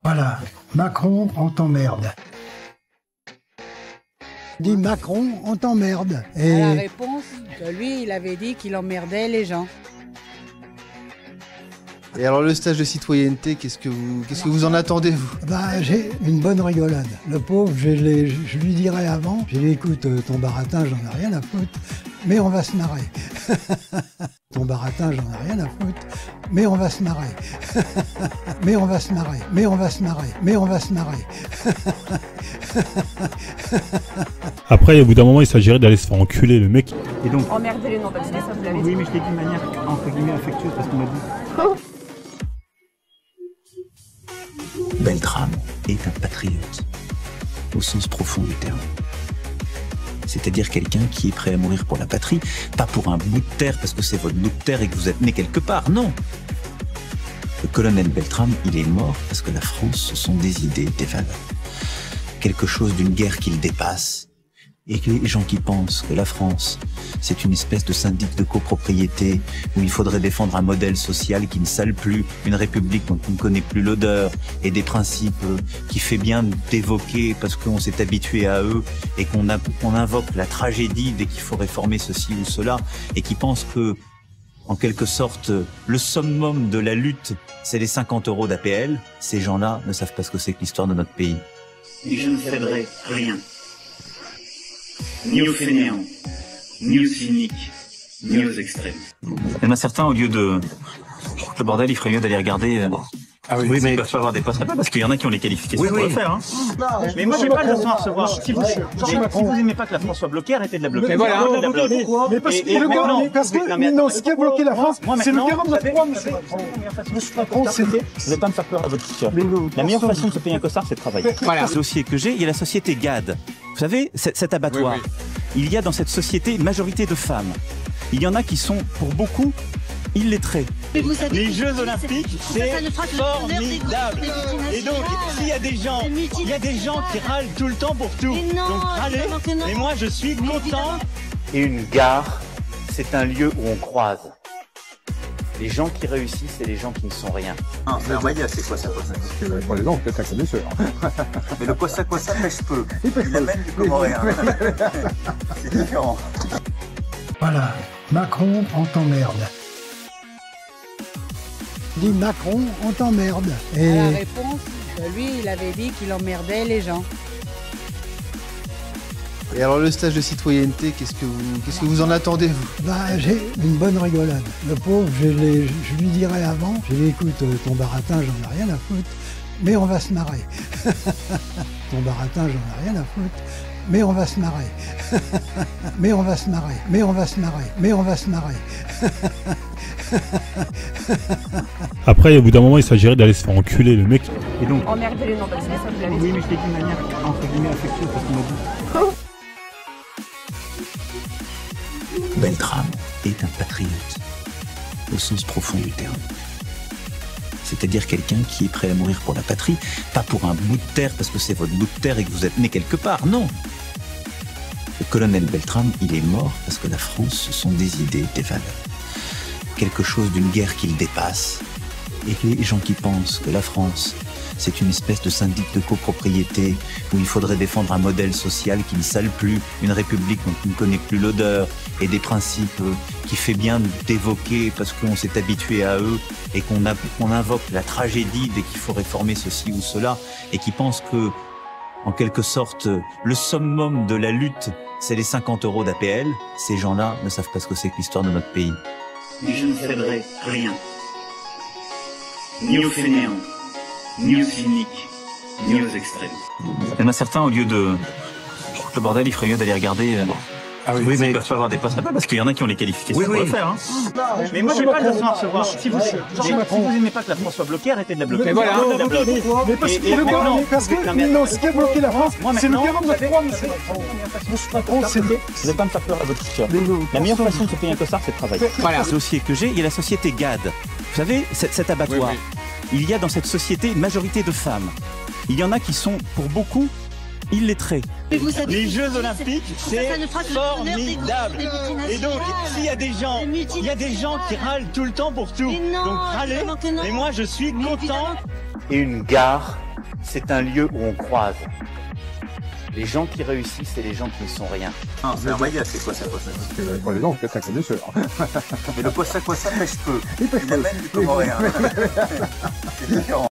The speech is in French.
Voilà, Macron, on t'emmerde. Dis Macron, on t'emmerde. Et la réponse, que lui, il avait dit qu'il emmerdait les gens. Et alors le stage de citoyenneté, qu'est-ce que vous en attendez, vous? Bah, j'ai une bonne rigolade. Le pauvre, je lui dirai avant, j'ai dit, écoute, ton baratin, j'en ai rien à foutre, mais on va se marrer. Ton baratin, j'en ai rien à foutre, mais on va se marrer. Mais on va se marrer, mais on va se marrer, mais on va se marrer. Après, au bout d'un moment, il s'agirait d'aller se faire enculer, le mec. Et donc, emmerder les non-vaccinés, ça vous l'avez dit. oui, mais je l'ai dit de manière entre guillemets affectueuse parce qu'on m'a dit. Beltrame est un patriote, au sens profond du terme. C'est-à-dire quelqu'un qui est prêt à mourir pour la patrie, pas pour un bout de terre parce que c'est votre bout de terre et que vous êtes né quelque part, non. Le colonel Beltrame, il est mort parce que la France, ce sont des idées, des valeurs. Quelque chose d'une guerre qu'il dépasse. Et que les gens qui pensent que la France, c'est une espèce de syndic de copropriété où il faudrait défendre un modèle social qui ne sale plus, une république dont on ne connaît plus l'odeur et des principes qui fait bien d'évoquer parce qu'on s'est habitué à eux et qu'on invoque la tragédie dès qu'il faut réformer ceci ou cela et qui pensent que, en quelque sorte, le summum de la lutte, c'est les 50 € d'APL, ces gens-là ne savent pas ce que c'est que l'histoire de notre pays. Et je ne céderai rien. Ni aux fainéants, ni aux cyniques, ni aux extrêmes. Il y en a certains, au lieu de le bordel, il ferait mieux d'aller regarder. Ah oui, mais ils peuvent pas avoir des postes là-bas parce qu'il y en a qui ont les qualifications pour le faire. Hein. Mais moi j'ai pas de leçon à recevoir. Si vous aimez pas que la France soit bloquée, arrêtez de la bloquer. Mais voilà, mais parce que non, ce qui a bloqué la France, c'est le 49.3, monsieur Macron. Vous n'allez pas me faire peur à votre futur. La meilleure façon de se payer un costard, c'est de travailler. Voilà. Le dossier que j'ai, il y a la société GAD. Vous savez, cet abattoir. Il y a dans cette société une majorité de femmes. Il y en a qui sont, pour beaucoup, illettrés. Les Jeux Olympiques, c'est formidable. Et donc, s'il y a des gens qui râlent tout le temps pour tout. Donc râlez, mais moi je suis content. Et une gare, c'est un lieu où on croise. Les gens qui réussissent et les gens qui ne sont rien. Ah, le Maya, c'est quoi ça? Pour les gens, peut-être un connaisseur. Mais le quoi ça pêche peu. Il amène du comoréen. C'est différent. Voilà, Macron, on t'emmerde. Dis Macron, on t'emmerde. Et la réponse, que lui, il avait dit qu'il emmerdait les gens. Et alors le stage de citoyenneté, qu'est-ce que vous en attendez, vous? Bah, j'ai une bonne rigolade. Le pauvre, je lui dirai avant, j'ai dit, écoute, ton baratin, j'en ai rien à foutre, mais on va se marrer. Ton baratin, j'en ai rien à foutre, mais on va se marrer. Mais on va se marrer, mais on va se marrer, mais on va se marrer. Après, au bout d'un moment, il s'agirait d'aller se faire enculer, le mec. Et donc, Emmerder les non-vaccinés, ça vous l'avez dit. oui, mais je l'ai dit de manière entre guillemets affectueuse parce qu'on m'a dit. Beltrame est un patriote, au sens profond du terme. C'est-à-dire quelqu'un qui est prêt à mourir pour la patrie, pas pour un bout de terre parce que c'est votre bout de terre et que vous êtes né quelque part, non. Le colonel Beltrame, il est mort parce que la France, ce sont des idées, des valeurs. Quelque chose d'une guerre qu'il dépasse. Et que les gens qui pensent que la France, c'est une espèce de syndic de copropriété où il faudrait défendre un modèle social qui ne sale plus, une république dont on ne connaît plus l'odeur et des principes qui fait bien d'évoquer parce qu'on s'est habitué à eux et qu'on invoque la tragédie dès qu'il faut réformer ceci ou cela et qui pensent que, en quelque sorte, le summum de la lutte, c'est les 50 € d'APL, ces gens-là ne savent pas ce que c'est que l'histoire de notre pays. Et je ne céderai rien. Ni aux fainéants, ni aux cyniques, ni aux extrêmes. Il y en a certains, au lieu de le bordel, il ferait mieux d'aller regarder. Ah oui, mais ils peuvent pas avoir des postes là-bas parce qu'il y en a qui ont les qualifications pour le faire. Hein. Mais moi j'ai pas de leçon à recevoir. Si vous aimez pas que la France soit bloquée, arrêtez de la bloquer. Mais voilà, mais parce que non, ce qui a bloqué la France, c'est le 49.3, monsieur Macron. Vous n'allez pas me faire peur à votre futur. La meilleure façon de se payer un costard, c'est de travailler. Voilà. Le dossier que j'ai, il y a la société GAD. Vous savez, cet abattoir. Il y a dans cette société une majorité de femmes. Il y en a qui sont, pour beaucoup, illettrés. Les Jeux Olympiques, c'est formidable. Et donc, s'il y a des gens qui râlent tout le temps pour tout. Donc râlez, mais moi je suis content. Et une gare, c'est un lieu où on croise les gens qui réussissent et les gens qui ne sont rien. Non, c'est un maya, c'est quoi ça? Pour les gens, c'est un connaisseur. Mais le quoi ça pêche peu. Il amène du comoréen. C'est différent.